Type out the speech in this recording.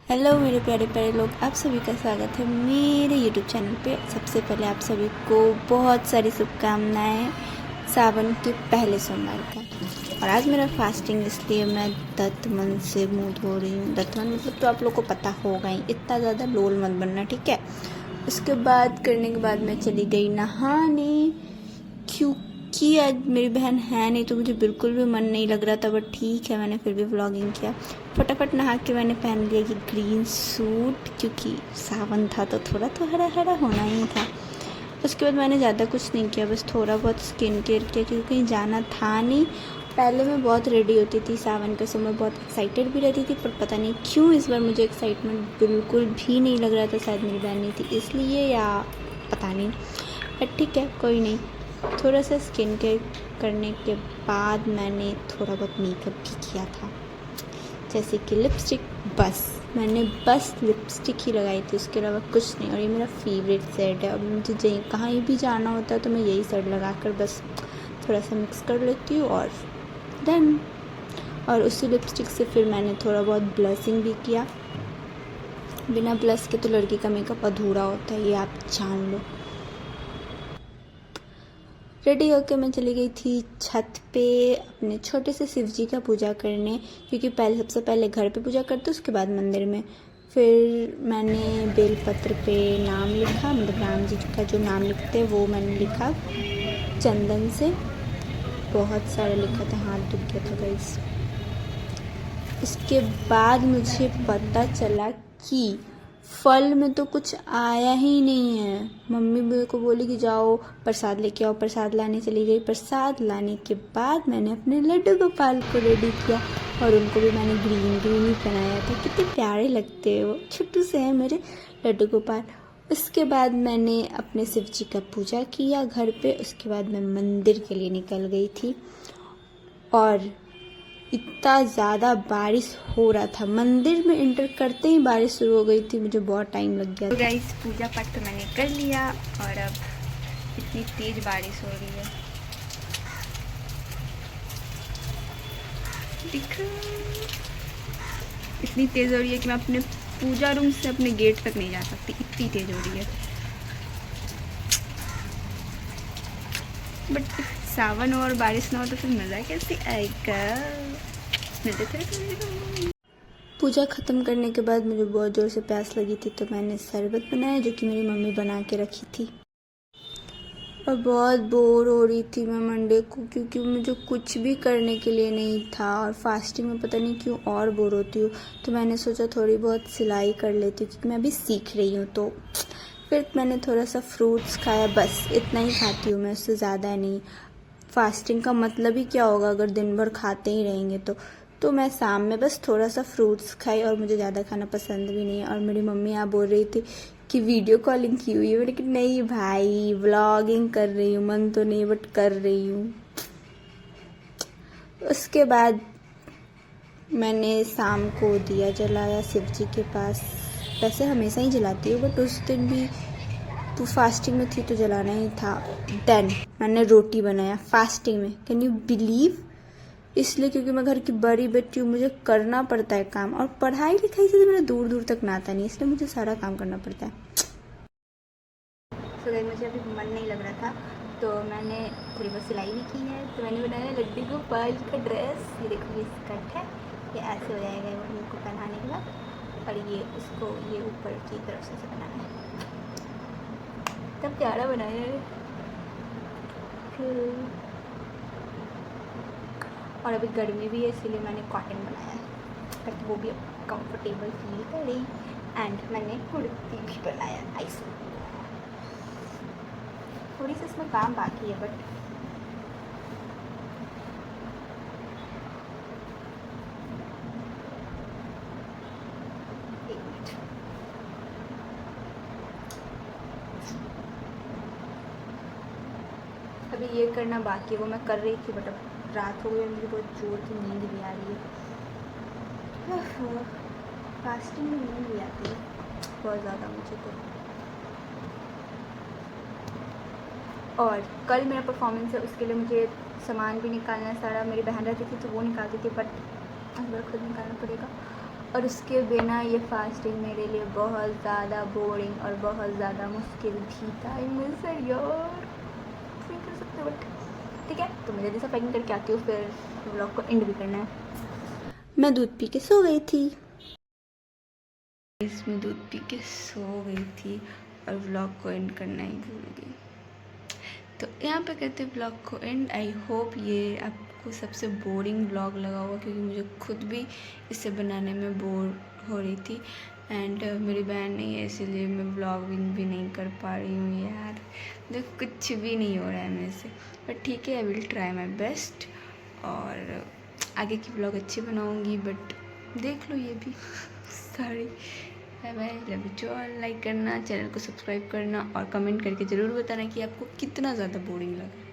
Hello मेरे प्यारे प्यारे लोग, आप सभी का स्वागत है मेरे यूट्यूब चैनल पे। सबसे पहले आप सभी को बहुत सारी शुभकामनाएं सावन के पहले सोमवार का। और आज मेरा फास्टिंग, इसलिए मैं दत्तमन से मुंह धो रही हूँ। दत्तमन मतलब तो आप लोग को पता होगा ही, इतना ज़्यादा लोल मत बनना, ठीक है। उसके बाद करने के बाद मैं चली गई नहाने, क्योंकि आज मेरी बहन है नहीं तो मुझे बिल्कुल भी मन नहीं लग रहा था। बट ठीक है, मैंने फिर भी व्लॉगिंग किया। फटाफट नहा के मैंने पहन लिया ये ग्रीन सूट, क्योंकि सावन था तो थोड़ा तो हरा हरा होना ही था। उसके बाद मैंने ज़्यादा कुछ नहीं किया, बस थोड़ा बहुत स्किन केयर किया, क्योंकि कहीं जाना था नहीं। पहले मैं बहुत रेडी होती थी सावन के समय, बहुत एक्साइटेड भी रहती थी, पर पता नहीं क्यों इस बार मुझे एक्साइटमेंट बिल्कुल भी नहीं लग रहा था। शायद मेरी बहन नहीं थी इसलिए, या पता नहीं। बट ठीक है, कोई नहीं। थोड़ा सा स्किन केयर करने के बाद मैंने थोड़ा बहुत मेकअप भी किया था, जैसे कि लिपस्टिक। मैंने बस लिपस्टिक ही लगाई थी, उसके अलावा कुछ नहीं। और ये मेरा फेवरेट सेट है। अब मुझे कहीं भी जाना होता है तो मैं यही सेट लगा कर बस थोड़ा सा मिक्स कर लेती हूँ और डन। और उसी लिपस्टिक से फिर मैंने थोड़ा बहुत ब्लशिंग भी किया। बिना ब्लश के तो लड़की का मेकअप अधूरा होता है, ये आप जान लो। रेडी होकर मैं चली गई थी छत पे अपने छोटे से शिव जी का पूजा करने, क्योंकि सबसे पहले घर पे पूजा करते उसके बाद मंदिर में। फिर मैंने बेलपत्र पे नाम लिखा, मतलब राम जी का जो नाम लिखते हैं वो मैंने लिखा चंदन से। बहुत सारा लिखा था, हाथ दुख गया था गाइस। उसके बाद मुझे पता चला कि फल में तो कुछ आया ही नहीं है। मम्मी मेरे को बोली कि जाओ प्रसाद लेके आओ। प्रसाद लाने चली गई। प्रसाद लाने के बाद मैंने अपने लड्डू गोपाल को रेडी किया, और उनको भी मैंने ग्रीन ग्रीन ही बनाया था। कितने प्यारे लगते हैं वो, छोटू से है मेरे लड्डू गोपाल। उसके बाद मैंने अपने शिव जी का पूजा किया घर पे। उसके बाद मैं मंदिर के लिए निकल गई थी, और इतना ज़्यादा बारिश हो रहा था। मंदिर में एंटर करते ही बारिश शुरू हो गई थी, मुझे बहुत टाइम लग गया। तो गाइस, पूजा पाठ तो मैंने कर लिया, और अब इतनी तेज बारिश हो रही है, देखो इतनी तेज हो रही है कि मैं अपने पूजा रूम से अपने गेट तक नहीं जा सकती, इतनी तेज हो रही है। बट सावन और बारिश ना हो तो फिर मज़ा कैसे आएगा। मिलते थे। पूजा ख़त्म करने के बाद मुझे बहुत ज़ोर से प्यास लगी थी, तो मैंने शरबत बनाया, जो कि मेरी मम्मी बना के रखी थी। और बहुत बोर हो रही थी मैं मंडे को, क्योंकि मुझे कुछ भी करने के लिए नहीं था। और फास्टिंग में पता नहीं क्यों और बोर होती हूँ, तो मैंने सोचा थोड़ी बहुत सिलाई कर लेती हूँ, क्योंकि मैं अभी सीख रही हूँ। तो फिर मैंने थोड़ा सा फ्रूट्स खाया, बस इतना ही खाती हूँ मैं, उससे ज़्यादा नहीं। फास्टिंग का मतलब ही क्या होगा अगर दिन भर खाते ही रहेंगे तो मैं शाम में बस थोड़ा सा फ्रूट्स खाई, और मुझे ज़्यादा खाना पसंद भी नहीं है। और मेरी मम्मी यहाँ बोल रही थी कि वीडियो कॉलिंग की हुई है, मैंने कहा नहीं भाई, व्लॉगिंग कर रही हूँ, मन तो नहीं बट कर रही हूँ। उसके बाद मैंने शाम को दिया जलाया शिव जी के पास। वैसे हमेशा ही जलाती हूँ, बट उस दिन भी तो फास्टिंग में थी तो जलाना ही था। देन मैंने रोटी बनाया फास्टिंग में, कैन यू बिलीव। इसलिए क्योंकि मैं घर की बड़ी बेटी हूँ, मुझे करना पड़ता है काम, और पढ़ाई लिखाई से तो मेरा दूर दूर तक नाता नहीं, इसलिए मुझे सारा काम करना पड़ता है। तो मुझे अभी मन नहीं लग रहा था, तो मैंने थोड़ी बहुत सिलाई भी की है। तो मैंने बनाया लड्डू गोपाल का ड्रेस। ये देखो, ये स्कर्ट है, ये ऐसे हो जाएगा इनको पहनाने के बाद, और ये इसको ये ऊपर की तरफ से बनाना है। तब प्यारा बनाया है। और अभी गर्मी भी है, इसीलिए मैंने कॉटन बनाया है, ताकि वो भी कंफर्टेबल फील करे। एंड मैंने कुर्ती भी बनाया आइस। थोड़ी सी इसमें काम बाकी है, बट एक मिनट। अभी ये करना बाकी है, वो मैं कर रही थी, बट अब रात हो गई और मुझे बहुत जोर की नींद भी आ रही है। फास्टिंग में नींद भी आती है बहुत ज़्यादा मुझे तो। और कल मेरा परफॉर्मेंस है, उसके लिए मुझे सामान भी निकालना है सारा। मेरी बहन रहती थी तो वो निकालती थी, बट इस बार खुद निकालना पड़ेगा। और उसके बिना ये फास्टिंग मेरे लिए बहुत ज़्यादा बोरिंग और बहुत ज़्यादा मुश्किल भी था। आई मिस यार, नहीं कर सकते बट ठीक है। तो मैं जल्दी से पैकिंग करके आती हूँ, फिर व्लॉग को एंड भी करना है। मैं दूध पी के सो गई थी, इसमें दूध पी के सो गई थी और व्लॉग को एंड करना ही भूल गई। तो यहाँ पे करते व्लॉग को एंड। आई होप ये आपको सबसे बोरिंग व्लॉग लगा होगा, क्योंकि मुझे खुद भी इसे बनाने में बोर हो रही थी एंड मेरी बहन नहीं है, इसीलिए मैं व्लॉगिंग भी नहीं कर पा रही हूँ यार। देखो कुछ भी नहीं हो रहा है मेरे से, बट ठीक है, I will try my best और आगे की व्लॉग अच्छी बनाऊँगी, बट देख लो ये भी sorry. Bye bye, love you all. Like करना, चैनल को सब्सक्राइब करना और कमेंट करके ज़रूर बताना कि आपको कितना ज़्यादा बोरिंग लगा।